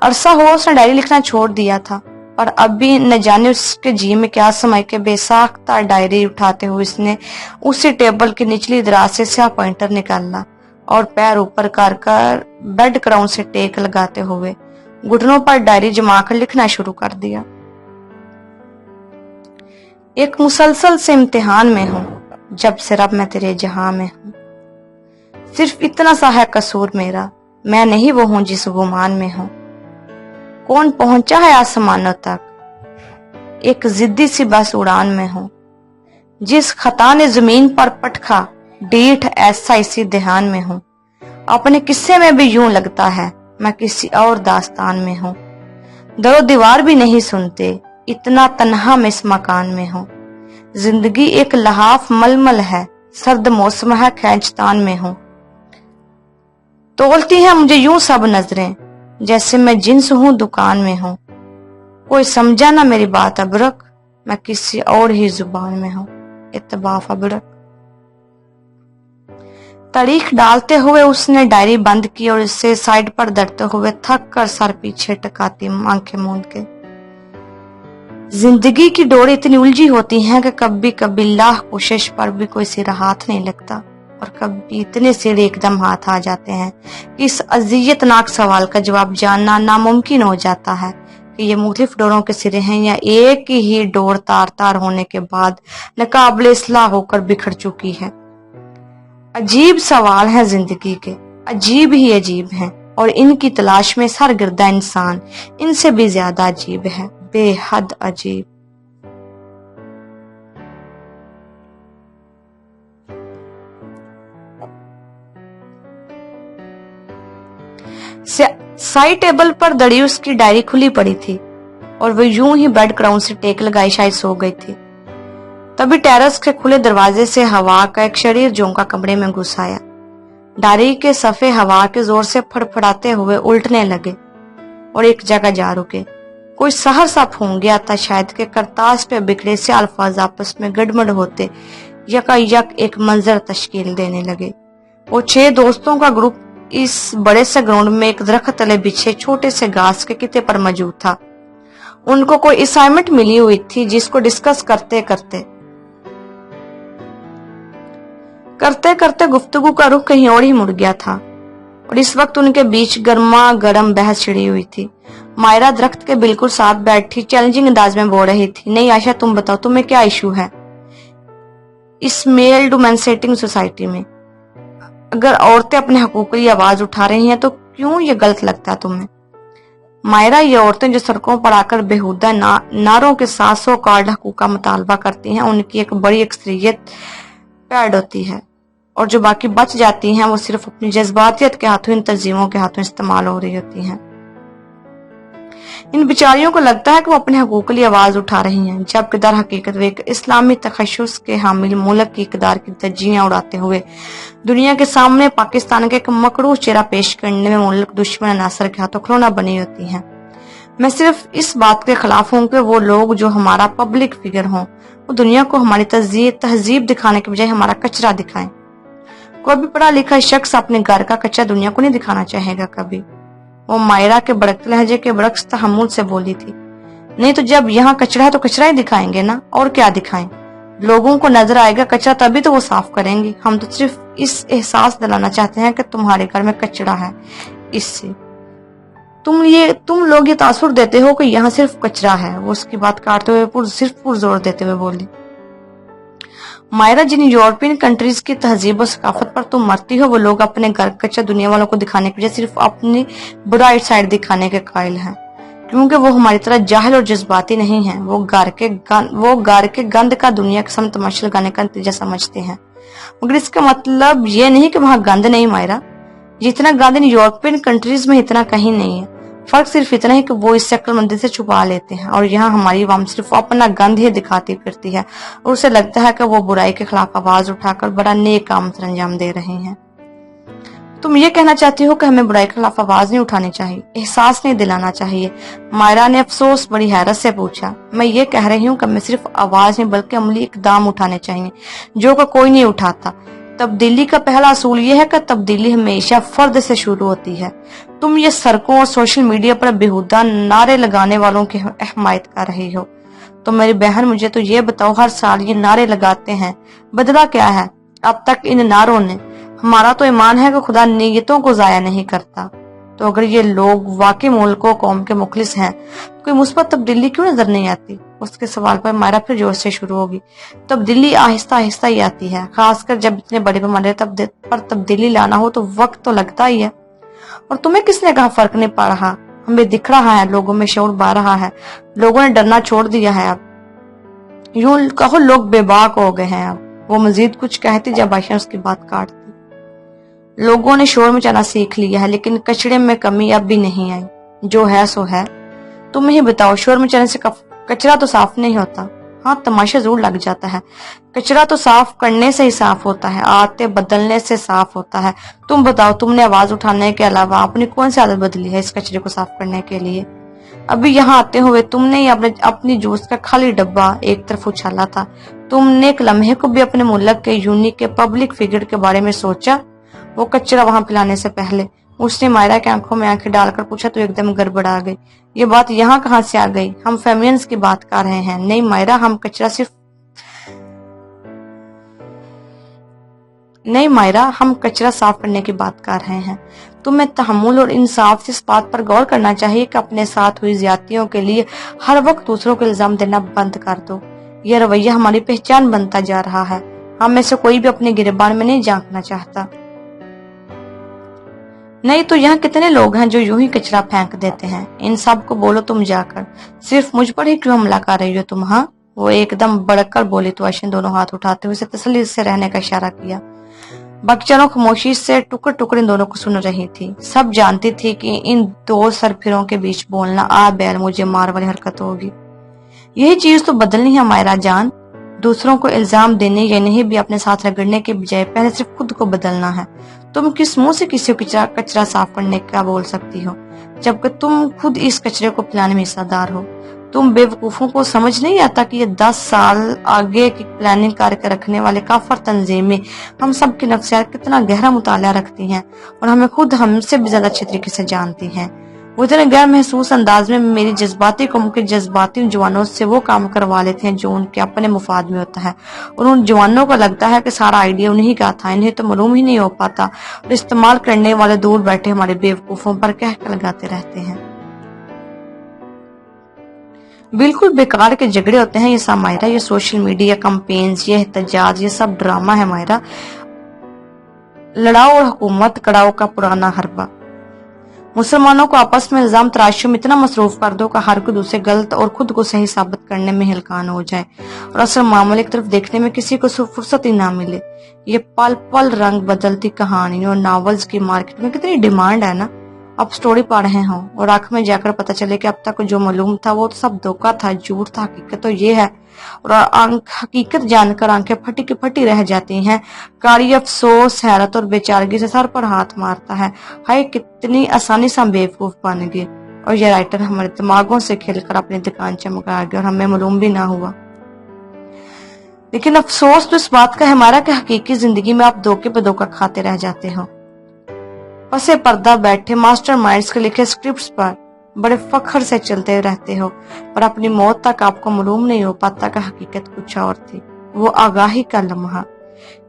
अरसा हुआ उसने डायरी लिखना छोड़ दिया था, और अब भी न जाने उसके जी में क्या समय के बेसाख्ता डायरी उठाते हुए उसने उसी टेबल की निचली दराज से स्याह पॉइंटर निकाला और पैर ऊपर कर बेड क्राउन से टेक लगाते हुए घुटनों पर डायरी जमाकर लिखना शुरू कर दिया। एक मुसलसल से इम्तिहान में हूं, जब से रब मैं तेरे जहां में हूं। सिर्फ इतना सा है कसूर मेरा, मैं नहीं वो हूं जिस गुमान में हूं। कौन पहुंचा है आसमानों तक, एक जिद्दी सी बस उड़ान में हूं। जिस खता ने जमीन पर पटखा, डीठ ऐसा इसी ध्यान में हूं। अपने किस्से में भी यूं लगता है मैं किसी और दास्तान में हूं। दरो दीवार भी नहीं सुनते, इतना तन्हा मैं इस मकान में हूं। जिंदगी एक लहाफ मलमल है, सर्द मौसम है खैंचतान में हूं। तोलती है मुझे यूं सब नजरें, जैसे मैं जिन्स हूं दुकान में हूं। कोई समझा ना मेरी बात अबरक, मैं किसी और ही जुबान में हूं। इत्तबाफ अबरक। तारीख डालते हुए उसने डायरी बंद की और इसे साइड पर धरते हुए थक कर सर पीछे टकाती आंखें मूंद के। जिंदगी की डोर इतनी उलझी होती है कि कभी कभी लाख कोशिश पर भी कोई सिरा हाथ नहीं लगता, और कभी इतने सिरे एकदम हाथ आ जाते हैं कि इस अजियतनाक सवाल का जवाब जानना नामुमकिन हो जाता है कि ये मुख्तलिफ डोरों के सिरे हैं या एक ही डोर तार तार होने के बाद नाकाबिले इस्लाह होकर बिखर चुकी है। अजीब सवाल है जिंदगी के, अजीब ही अजीब हैं, और इनकी तलाश में सरगर्दा इंसान इनसे भी ज्यादा अजीब है, बेहद अजीब। साइड टेबल पर दड़ी उसकी डायरी खुली पड़ी थी और वो यूं ही बेड क्राउन से टेक लगाई शायद सो गई थी। तभी टेरेस के खुले दरवाजे से हवा का एक शरीर झोंका कमरे में घुस आया। डायरी के सफे हवा के जोर से फड़फड़ाते हुए उल्टने लगे और एक जगह जा रुके। कोई सहर सा फूंक गया था शायद के करतास पे बिखरे से अल्फाज आपस में गड़बड़ होते यकायक एक मंजर तश्कील देने लगे। वो 6 दोस्तों का ग्रुप इस बड़े से ग्राउंड में एक दरख्त तले बिछे छोटे से घास के किते पर मौजूद था। उनको कोई असाइनमेंट मिली हुई थी जिसको डिस्कस करते करते गुफ्तगू का रुख कहीं और ही मुड़ गया था और इस वक्त उनके बीच गर्मा गर्म बहस छिड़ी हुई थी। मायरा दरख्त के बिल्कुल साथ बैठी चैलेंजिंग अंदाज में बोल रही थी, नहीं आयशा, तुम बताओ, तुम्हें क्या इशू है इस मेल डोमिनेटिंग सोसाइटी में? अगर औरतें अपने हकूक के लिए आवाज उठा रही हैं तो क्यों ये गलत लगता है तुम्हें? मायरा, ये औरतें जो सड़कों पर आकर बेहुदा नारों के साथ सौ कार्ड हकूक का मुतालबा करती हैं, उनकी एक बड़ी अक्सरियत पैड होती है और जो बाकी बच जाती हैं वो सिर्फ अपनी जज्बातियत के हाथों इन तंजीमों के हाथों इस्तेमाल हो रही होती हैं। इन बेचारियों को लगता है कि वो अपने हकूक के लिए आवाज उठा रही हैं, जबकि दर हकीकत वे एक इस्लामी तखशुस के हामिल मुल्क की इक़दार की धज्जियां उड़ाते हुए दुनिया के सामने पाकिस्तान के एक मकरूह चेहरा पेश करने में मुल्क दुश्मन नासर के हाथों खिलौना बनी होती हैं। मैं सिर्फ इस बात के खिलाफ हूँ कि वो लोग जो हमारा पब्लिक फिगर हों वो दुनिया को हमारी तहजीब दिखाने के बजाय हमारा कचरा दिखाएं। कोई भी पढ़ा लिखा शख्स अपने घर का कचरा दुनिया को नहीं दिखाना चाहेगा कभी। वो मायरा के बड़कते लहजे के बरक्स तहम्मुल से बोली थी, नहीं तो जब यहाँ कचरा है तो कचरा ही दिखाएंगे ना, और क्या दिखाएं? लोगों को नजर आएगा कचरा तभी तो वो साफ करेंगे। हम तो सिर्फ इस एहसास दिलाना चाहते हैं कि तुम्हारे घर में कचरा है, इससे तुम लोग ये तासुर देते हो कि यहाँ सिर्फ कचरा है। वो उसकी बात काटते हुए सिर्फ पुरजोर देते हुए बोली, मायरा, जिन यूरोपियन कंट्रीज की तहजीब और सकाफत पर तुम मरती हो वो लोग अपने घर का कचरा दुनिया वालों को दिखाने के बजाय सिर्फ अपनी बुरा साइड दिखाने के कायल हैं, क्योंकि वो हमारी तरह जाहिल और जज्बाती नहीं हैं। वो घर के गंद का दुनिया के सामने तमाशा लगाने का नतीजा समझते हैं, मगर इसका मतलब ये नहीं कि वहाँ गंद नहीं। मायरा, जितना गंद इन यूरोपियन कंट्रीज में इतना कहीं नहीं है। फर्क सिर्फ इतना है कि वो इससे अक्लमंदी से छुपा लेते हैं और यहाँ हमारी अवाम सिर्फ अपना गंद ही दिखाती फिरती है और उसे लगता है कि वो बुराई के खिलाफ आवाज उठाकर बड़ा नेक काम सर अंजाम दे रहे हैं। तुम ये कहना चाहती हो कि हमें बुराई के खिलाफ आवाज नहीं उठानी चाहिए, एहसास नहीं दिलाना चाहिए? मायरा ने अफसोस बड़ी हैरत से पूछा। मैं ये कह रही हूँ कि हमें सिर्फ आवाज नहीं बल्कि अमली इकदाम उठाने चाहिए जो कि कोई नहीं उठाता। तब्दीली का पहला असूल यह है कि तब्दीली हमेशा फर्द से शुरू होती है। तुम ये सड़कों और सोशल मीडिया पर बेहुदा नारे लगाने वालों की हिमायत कर रही हो। तो मेरी बहन, मुझे तो ये बताओ, हर साल ये नारे लगाते हैं, बदला क्या है अब तक इन नारों ने? हमारा तो ईमान है कि खुदा नीयतों को जाया नहीं करता। तो अगर ये लोग वाकई मुल्क और कौम के मुखलिस हैं, कोई मुस्बत तब्दीली क्यों नजर नहीं आती? उसके सवाल पर मायरा फिर जोर से शुरू होगी। तब्दीली आहिस्ता आहिस्ता ही आती है, खासकर जब इतने बड़े पैमाने पर तब्दीली लाना हो तो वक्त तो लगता ही है। और तुम्हें किसने कहा फर्क नहीं पड़ रहा? हमें दिख रहा है, लोगों में शऊर बढ़ रहा है, लोगों ने डरना छोड़ दिया है। अब यूं कहो लोग बेबाक हो गए हैं। अब वो मजीद कुछ कहती जब आयशा उसकी बात काटती। लोगों ने शोर मचाना सीख लिया है, लेकिन कचरे में कमी अब भी नहीं आई। जो है सो है। तुम ही बताओ, शोर मचाने से कचरा तो साफ नहीं होता। हाँ, तमाशा जरूर लग जाता है। कचरा तो साफ करने से ही साफ होता है, आदतें बदलने से साफ होता है। तुम बताओ, तुमने आवाज उठाने के अलावा अपनी कौन सी आदत बदली है इस कचरे को साफ करने के लिए? अभी यहाँ आते हुए तुमने ही अपनी जूस का खाली डब्बा एक तरफ उछाला था। तुमने एक लम्हे को भी अपने मुल्क के यूनिक के पब्लिक फिगर के बारे में सोचा? वो कचरा वहां पिलाने से पहले उसने मायरा की आंखों में आंखें डालकर पूछा तो एकदम गड़बड़ा गई। ये बात यहाँ कहाँ से आ गई? हम फेमिनिन्स की बात कर रहे हैं। नहीं मायरा, हम कचरा साफ करने की बात कर रहे हैं। तुम्हें तहम्मुल और इंसाफ से इस बात पर गौर करना चाहिए कि अपने साथ हुई ज्यादतियों के लिए हर वक्त दूसरों को इल्जाम देना बंद कर दो। यह रवैया हमारी पहचान बनता जा रहा है। हम में से कोई भी अपने गिरबान में नहीं झांकना चाहता। नहीं तो यहाँ कितने लोग हैं जो यूं ही कचरा फेंक देते हैं। इन सब को बोलो तुम जाकर। सिर्फ मुझ पर ही क्यों हमला कर रही हो तुम? हाँ, वो एकदम बढ़कर बोली तो आयशा ने दोनों हाथ उठाते हुए तसल्ली से रहने का इशारा किया। बच्चों खामोशी से टुकड़ टुकड़ इन दोनों को सुन रही थी। सब जानती थी कि इन दो सरफिरों के बीच बोलना आ बैल मुझे मार वाली हरकत होगी। यही चीज तो बदलनी है मायरा जान। दूसरों को इल्जाम देने या नहीं भी अपने साथ रगड़ने के बजाय पहले सिर्फ खुद को बदलना है। तुम किस मुंह से किसी को कचरा साफ करने का बोल सकती हो, जबकि तुम खुद इस कचरे को पिलाने में हिस्सेदार हो? तुम बेवकूफों को समझ नहीं आता कि ये 10 साल आगे की प्लानिंग करके रखने वाले काफर तंजीमें हम सब के नक्शियात कितना गहरा मुताला रखती हैं और हमें खुद हमसे भी ज्यादा अच्छे तरीके से जानती हैं। वो इतने गैर महसूस अंदाज में मेरी जज्बाती कौम के जज्बाती जवानों से वो काम करवा लेते हैं जो उनके अपने मुफाद में होता है, और उन जवानों को लगता है कि सारा आइडिया उन्हीं का था। इन्हें तो मालूम ही नहीं हो पाता, और इस्तेमाल करने वाले दूर बैठे हमारे बेवकूफों पर कह कर लगाते रहते हैं। बिल्कुल बेकार के झगड़े होते हैं ये सब मायरा, ये सोशल मीडिया कैंपेन्स, ये एहतजाज, ये सब ड्रामा है मायरा। लड़ाओ और हुकूमत कड़ाओ का पुराना हरबा। मुसलमानों को आपस में इल्जाम तराशियों में इतना मसरूफ कर दो कि हर कोई दूसरे गलत और खुद को सही साबित करने में हिलकान हो जाए, और असल मामले की तरफ देखने में किसी को फुर्सत ही ना मिले। ये पल पल रंग बदलती कहानियों और नॉवेल्स की मार्केट में कितनी डिमांड है ना। अब स्टोरी पढ़ रहे हो और आंख में जाकर पता चले कि अब तक जो मालूम था वो तो सब धोखा था, झूठ था, हकीकत तो ये है, और हकीकत जानकर आंखें फटी की फटी रह जाती हैं। कारी अफसोस, हैरत और बेचारगी से सर पर हाथ मारता है। हाय कितनी आसानी से हम बेवकूफ बन गए, और ये राइटर हमारे दिमागों से खेलकर अपनी दुकान चमका गया और हमें मालूम भी ना हुआ। लेकिन अफसोस तो इस बात का है हमारा कि हकीकी जिंदगी में आप धोखे पे धोखा खाते रह जाते हो। पसे पर्दा बैठे मास्टरमाइंड्स के लिखे स्क्रिप्ट्स पर बड़े फख्र से चलते रहते हो, पर अपनी मौत तक आपको मालूम नहीं हो पाता कि हकीकत कुछ और थी। वो आगाही का लम्हा,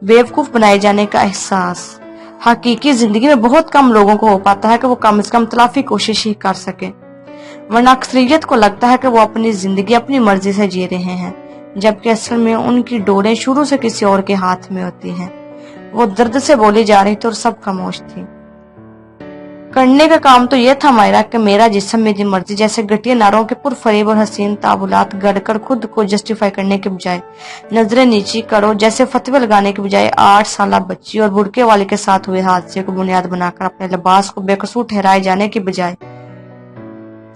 बेवकूफ बनाए जाने का एहसास हकीकी जिंदगी में बहुत कम लोगों को हो पाता है कि वो कम से कम तलाफी कोशिश ही कर सके, वरना अक्सरियत को लगता है कि वो अपनी जिंदगी अपनी मर्जी से जी रहे हैं, जबकि असल में उनकी डोरें शुरू से किसी और के हाथ में होती हैं। वो दर्द से बोली जा रही थी और सब खामोश थी। करने का काम तो यह था मायरा कि मेरा जिस्म मेरी मर्जी जैसे घटिया नारों के पुरफरेब और हसीन ताबुलात गढ़कर खुद को जस्टिफाई करने के बजाय नजरें नीची करो जैसे फतवे लगाने के बजाय 8 साल बच्ची और बुड़के वाले के साथ हुए हादसे को बुनियाद बनाकर अपने लिबास को बेकसूर ठहराए जाने के बजाय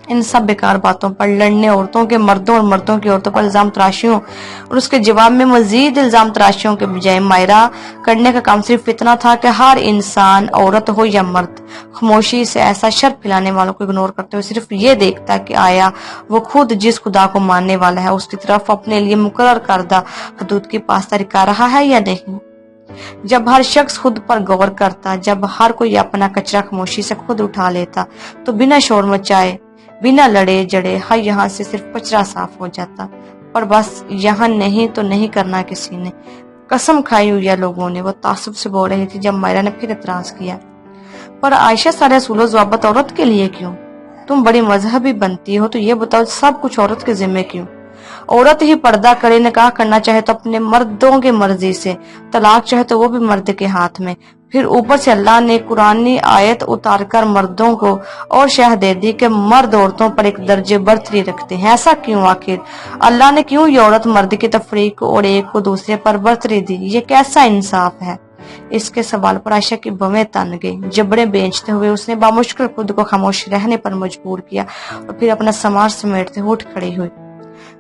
इन सब बेकार बातों पर लड़ने, औरतों के मर्दों और मर्दों की औरतों पर इल्जाम तराशियों और उसके जवाब में मजीद इल्जाम तराशियों के बजाय मायरा करने का काम सिर्फ इतना था कि हर इंसान, औरत हो या मर्द, खामोशी से ऐसा शर फैलाने वालों को इग्नोर करते हुए सिर्फ ये देखता कि आया वो खुद जिस खुदा को मानने वाला है उसकी तरफ अपने लिए मुकर्रर करदा हदूद की पासदारी कर रहा है या नहीं। जब हर शख्स खुद पर गौर करता, जब हर कोई अपना कचरा खामोशी से खुद उठा लेता, तो बिना शोर मचाए, बिना लड़े जड़े हर यहाँ से सिर्फ कचरा साफ हो जाता। पर बस यहाँ नहीं तो नहीं करना किसी ने, कसम खाई हुई है लोगों ने। वो तासुब से बोल रही थी जब मायरा ने फिर एतराज किया, पर आयशा सारे रसूलो ज़वाबत औरत के लिए क्यों? तुम बड़ी मजहबी बनती हो तो ये बताओ सब कुछ औरत के जिम्मे क्यों? औरत ही पर्दा करे, निकाह करना चाहे तो अपने मर्दों की मर्जी से, तलाक चाहे तो वो भी मर्द के हाथ में। फिर ऊपर से अल्लाह ने कुरानी आयत उतारकर मर्दों को और शह दे दी कि मर्द औरतों पर एक दर्जे बर्तरी रखते हैं। ऐसा क्यों? आखिर अल्लाह ने क्यों ये औरत मर्द की तफरीक और एक को दूसरे पर बर्तरी दी? ये कैसा इंसाफ है? इसके सवाल पर आयशा की बवें तन गई। जबड़े बेचते हुए उसने बामुश्किल खुद को खामोश रहने पर मजबूर किया और फिर अपना समाज समेटते उठ खड़ी हुई।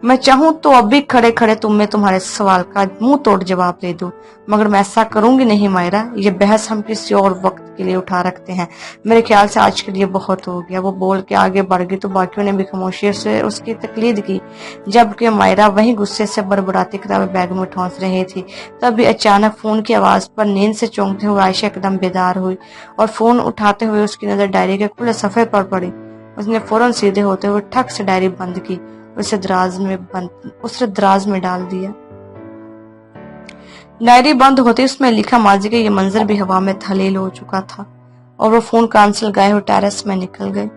मैं चाहूं तो अभी खड़े खड़े तुम्हारे सवाल का मुंह तोड़ जवाब दे दूं, मगर मैं ऐसा करूंगी नहीं मायरा। ये बहस हम किसी और वक्त के लिए उठा रखते हैं। मेरे ख्याल से आज के लिए बहुत हो गया। वो बोल के आगे बढ़ गई तो बाकियों ने भी खामोशी से उसकी तकलीद की, जबकि मायरा वहीं गुस्से से बड़बड़ाती किताबें बैग में ठोंस रही थी। तभी अचानक फोन की आवाज पर नींद से चौंकते हुए आयशा एकदम बेदार हुई और फोन उठाते हुए उसकी नजर डायरी के खुले सफे पर पड़ी। उसने फौरन सीधे होते हुए ठक से डायरी बंद की, उसे दराज में डाल दिया। डायरी बंद होते उसमें लिखा माजी का ये मंजर भी हवा में थलील हो चुका था और वो फोन कान से लगाए हुए टेरेस में निकल गई।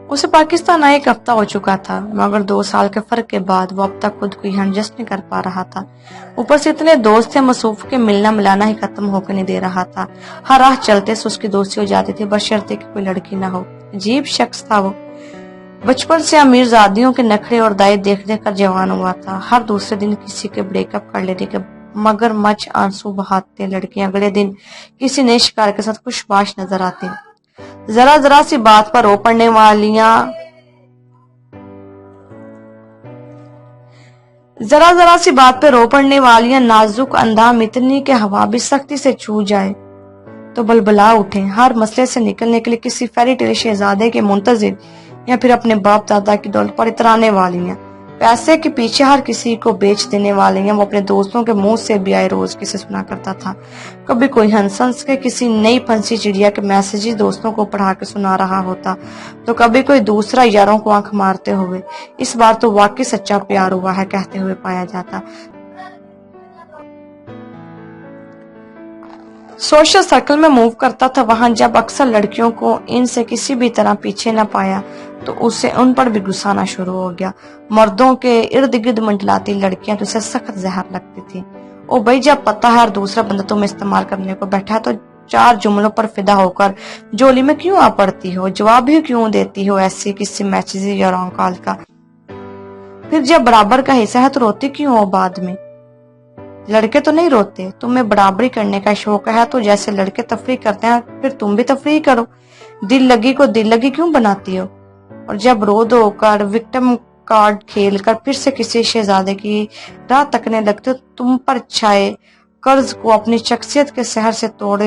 उसे पाकिस्तान आए 1 हफ्ता हो चुका था, मगर 2 साल के फर्क के बाद वो अब तक खुद को यहाँ एडजस्ट नहीं कर पा रहा था। ऊपर से इतने दोस्त थे, मसूफ के मिलना मिलाना ही खत्म होकर नहीं दे रहा था। हर राह चलते से उसकी दोस्ती हो जाती थी, बशर्ते कि कोई लड़की ना हो। अजीब शख्स था वो। बचपन से अमीर जादियों के नखरे और दाए देख देख कर जवान हुआ था। हर दूसरे दिन किसी के ब्रेकअप कर लेने के मगरमच्छ आंसू बहाते लड़कियां अगले दिन किसी नए शिकार के साथ खुशबाश नजर आती। जरा जरा सी बात पर रो पड़ने वालियां नाजुक अंदाम इतनी के हवा भी सख्ती से छू जाए तो बलबला उठे। हर मसले से निकलने के लिए किसी फेरी टेल शहजादे के मुंतजिर या फिर अपने बाप दादा की दौलत पर इतराने वालियां। पैसे के पीछे हर किसी को बेच देने वाले हैं। वो अपने दोस्तों के मुंह से भी आए रोज किसे सुना करता था। कभी कोई हंस हंस के किसी नई फंसी चिड़िया के मैसेजेस दोस्तों को पढ़ा के सुना रहा होता, तो कभी कोई दूसरा यारों को आंख मारते हुए इस बार तो वाकई सच्चा प्यार हुआ है कहते हुए पाया जाता। सोशल सर्कल में मूव करता था, वहां जब अक्सर लड़कियों को इनसे किसी भी तरह पीछे न पाया तो उसे उन पर भी गुस्सा आना शुरू हो गया। मर्दों के इर्द गिर्द मंडलाती लड़कियां तो उसे सख्त जहर लगती थी। ओ भाई, जब पता है और दूसरा बंदा तुम्हें इस्तेमाल करने को बैठा है तो 4 जुमलों पर फिदा होकर जोली में क्यों आ पड़ती हो, जवाब ही क्यों देती हो ऐसे किसी मैसेज या रॉन्ग कॉल का। फिर जब बराबर का हिस्सा है तो रोती क्यों हो बाद में। लड़के तो नहीं रोते, तुम्हें बराबरी करने का शौक है तो जैसे लड़के तफरीह करते हैं फिर तुम भी तफरीह करो। दिल लगी को दिल लगी क्यों बनाती हो। और जब रो धो कर विक्टिम कार्ड खेल कर फिर से किसी शहजादे की राह तकने लगते हो, तुम पर छाए कर्ज को अपनी शख्सियत के शहर से तोड़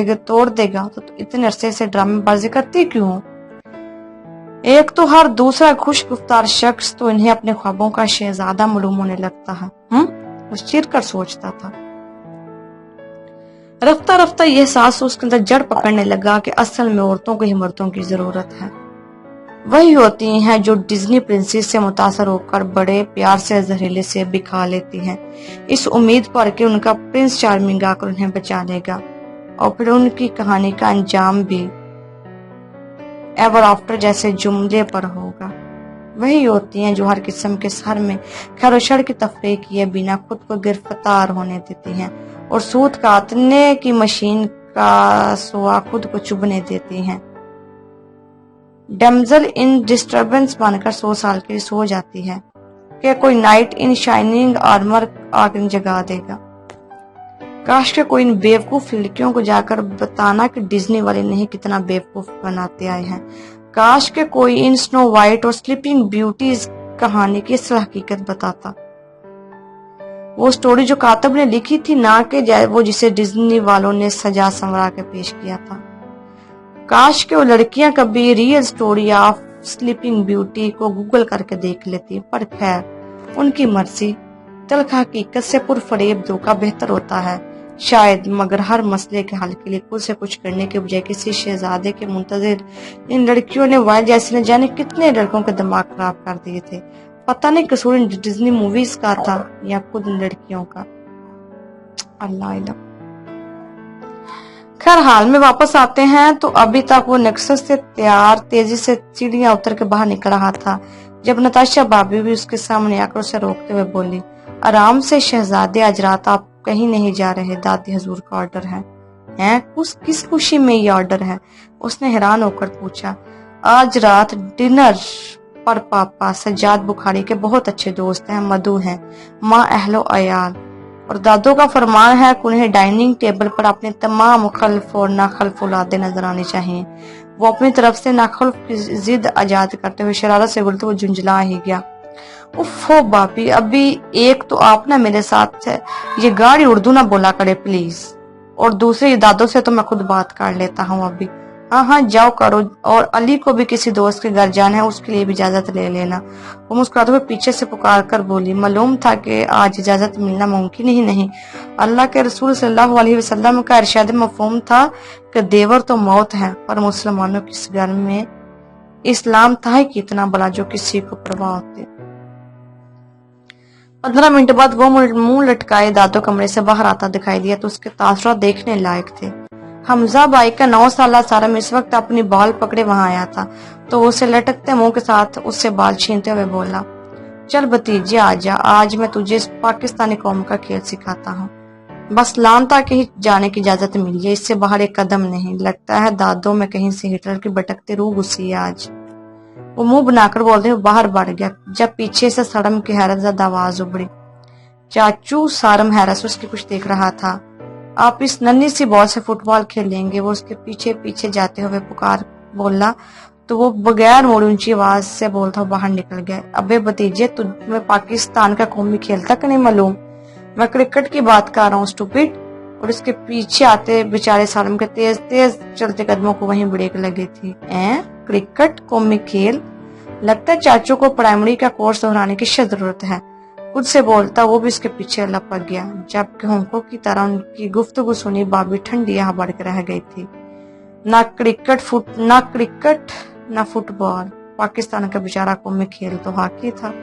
देगा तो इतने अरसे से ड्रामेबाजी करती क्यों हो। एक तो हर दूसरा खुश गुफ्तार शख्स तो इन्हें अपने ख्वाबों का शहजादा मालूम होने लगता है। उस चिर कर सोचता था। रफ्ता रफ्ता यह एहसास उसके अंदर जड़ पकड़ने लगा कि असल में औरतों को ही मर्दों की जरूरत है। वही होती हैं जो डिज्नी प्रिंसेस से मुतासर होकर बड़े प्यार से जहरीले से भी खा लेती हैं, इस उम्मीद पर कि उनका प्रिंस चार्मिंग आकर उन्हें बचा लेगा और फिर उनकी कहानी का अंजाम भी एवर आफ्टर जैसे जुमले पर होगा। वही होती हैं जो हर किस्म के सर में खैरोशर की तफरीह किए बिना खुद को गिरफ्तार होने देती हैं और सूद काटने की मशीन का सुआ खुद को चुभने देती हैं। डैमजल इन डिस्टर्बेंस बनकर 100 साल के लिए सो जाती है कि कोई नाइट इन शाइनिंग आर्मर आकर जगा देगा। काश के कोई इन बेवकूफ लड़कियों को जाकर बताना कि डिज्नी वाले नहीं कितना बेवकूफ बनाते आए हैं। काश के कोई इन स्नो वाइट और स्लीपिंग ब्यूटीज कहानी की असल हकीकत बताता। वो स्टोरी जो कातब ने लिखी थी, ना कि वो जिसे डिज्नी वालों ने सजा संवरा के पेश किया था। काश के वो लड़कियां कभी real story of sleeping beauty को गूगल करके देख लेती, पर खैर उनकी मर्जी। तल्ख हकीकत से पुरफरेब धोखा बेहतर होता है शायद, मगर हर मसले के हल के लिए खुद से कुछ करने के बजाय किसी शहजादे के मुंतजिर इन लड़कियों ने वाइल्ड जैसे न जाने कितने लड़कों के दिमाग खराब कर दिए थे। पता नहीं कसूर इन डिज्नी मूवीज का था या खुद इन लड़कियों का, अल्लाह इल्म। खैर हाल में वापस आते हैं तो अभी तक वो नेक्सस से तैयार तेजी से सीढ़ियां उतर के बाहर निकल रहा था जब नताशा भाभी भी उसके सामने आकर उसे रोकते हुए बोली, आराम से शहजादे, आज रात आप कहीं नहीं जा रहे, दादी हजूर का ऑर्डर है। हैं? किस खुशी में ये ऑर्डर है? उसने हैरान होकर पूछा। आज रात डिनर पर पापा सज्जाद बुखारी के बहुत अच्छे दोस्त हैं, मधु हैं, माँ अहलो अयाल और दादों का फरमान है कि उन्हें डाइनिंग टेबल पर अपने तमाम खल्फ और नाखल्फ औलादे नजर आनी चाहिए। वो अपनी तरफ से नाखल्फ की जिद आजाद करते हुए शरारत से बोलते हुए झुंझला ही गया। उफ़ो बापी, अभी एक तो आप ना मेरे साथ है, ये गाड़ी उर्दू ना बोला करे प्लीज, और दूसरे दादों से तो मैं खुद बात कर लेता हूँ अभी। हाँ जाओ करो, और अली को भी किसी दोस्त के घर जाना है, उसके लिए भी इजाजत ले लेना। वो मुस्कुराते हुए पीछे से पुकार कर बोली, मालूम था कि आज इजाजत मिलना मुमकिन ही नहीं। अल्लाह के रसूल सल्लल्लाहु अलैहि वसल्लम का इरशाद मफ़हूम था कि देवर तो मौत है, पर मुसलमानों के इस घर में इस्लाम था ही कितना बड़ा जो किसी को परवाह होती। 15 मिनट बाद वो मुंह लटकाए दादो कमरे से बाहर आता दिखाई दिया तो उसके तासुरात देखने लायक थे। हमजा भाई का 9 साल सारम इस वक्त अपनी बाल पकड़े वहां आया था तो उसे लटकते मुंह के साथ उससे बाल छीनते हुए बोला, चल भतीजे आजा, आज मैं तुझे इस पाकिस्तानी कौम का खेल सिखाता हूँ। बस लान तक ही जाने की इजाजत मिली है, इससे बाहर एक कदम नहीं। लगता है दादो में कहीं से हिटलर की भटकती रूह घुसी है आज। वो मुंह बनाकर बोलते हुए बाहर बढ़ गया जब पीछे से सारम की हैरत ज़दा आवाज उभरी। चाचू, सारम हैरत से उसकी कुछ देख रहा था। आप इस नन्ही सी बॉल से फुटबॉल खेलेंगे? वो उसके पीछे पीछे जाते हुए पुकार बोला तो वो बगैर मोड़ ऊंची आवाज से बोलता हुआ बाहर निकल गया। अबे भतीजे, तुम्हें पाकिस्तान का कौमी खेल तक नहीं मालूम? मैं क्रिकेट की बात कर रहा हूँ स्टूपिड। और उसके पीछे आते बेचारे सारम के तेज तेज चलते कदमों को वहीं ब्रेक लगी थी। क्रिकेट कौमी खेल? लगता है चाचू को प्राइमरी का कोर्स दोहराने की जरूरत है, खुद से बोलता वो भी उसके पीछे लपक गया। जबकि होंको की तरह उनकी गुफ्तगू सुनी भाभी ठंडी यहाँ बढ़ के रह गई थी। ना क्रिकेट ना फुटबॉल, पाकिस्तान का बेचारा कौमी खेल तो हॉकी था।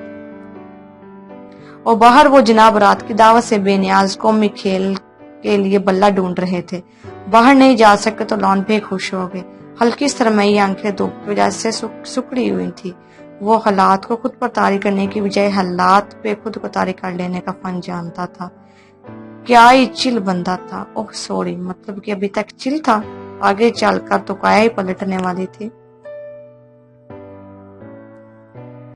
और बाहर वो जनाब रात की दावत से बेनियाज कौमी खेल के लिए बल्ला ढूंढ रहे थे। बाहर नहीं जा सके तो लॉन पे खुश हो गए। हल्की सरमई आंखें धूप की वजह से सुकड़ी हुई थी। वो हालात को खुद पर तारी करने की बजाय हालात पे खुद को तारी कर लेने का फन जानता था। क्या ही चिल बंदा था। ओह सॉरी, मतलब कि अभी तक चिल था, आगे चलकर तो काया ही पलटने वाली थी।